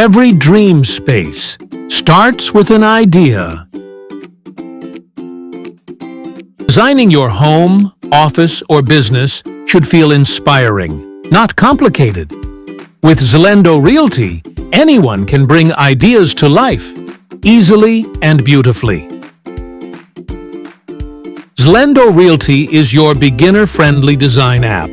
Every dream space starts with an idea. Designing your home, office, or business should feel inspiring, not complicated. With Zlendo Realty, anyone can bring ideas to life, easily and beautifully. Zlendo Realty is your beginner-friendly design app.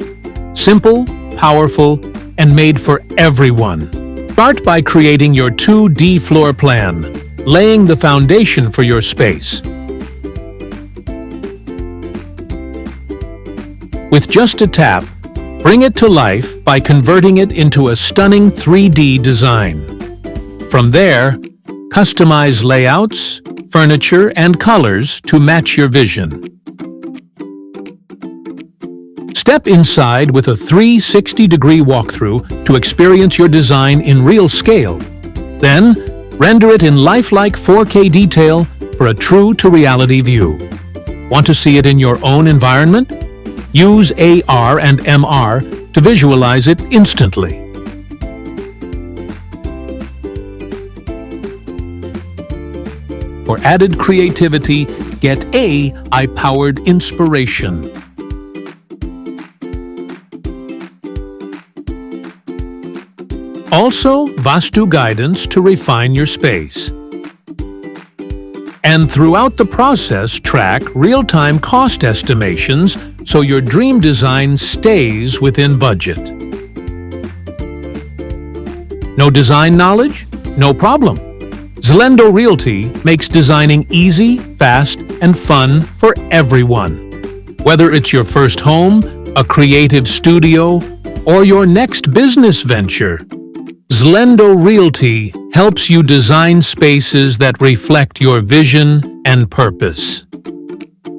Simple, powerful, and made for everyone. Start by creating your 2D floor plan, laying the foundation for your space. With just a tap, bring it to life by converting it into a stunning 3D design. From there, customize layouts, furniture, and colors to match your vision. Step inside with a 360-degree walkthrough to experience your design in real scale. Then, render it in lifelike 4K detail for a true-to-reality view. Want to see it in your own environment? Use AR and MR to visualize it instantly. For added creativity, get AI-powered inspiration. Also, Vastu guidance to refine your space. And throughout the process, track real-time cost estimations so your dream design stays within budget. No design knowledge? No problem. Zlendo Realty makes designing easy, fast, and fun for everyone. Whether it's your first home, a creative studio, or your next business venture, Zlendo Realty helps you design spaces that reflect your vision and purpose.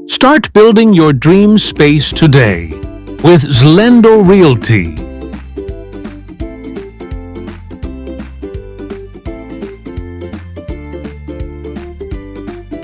Start building your dream space today with Zlendo Realty.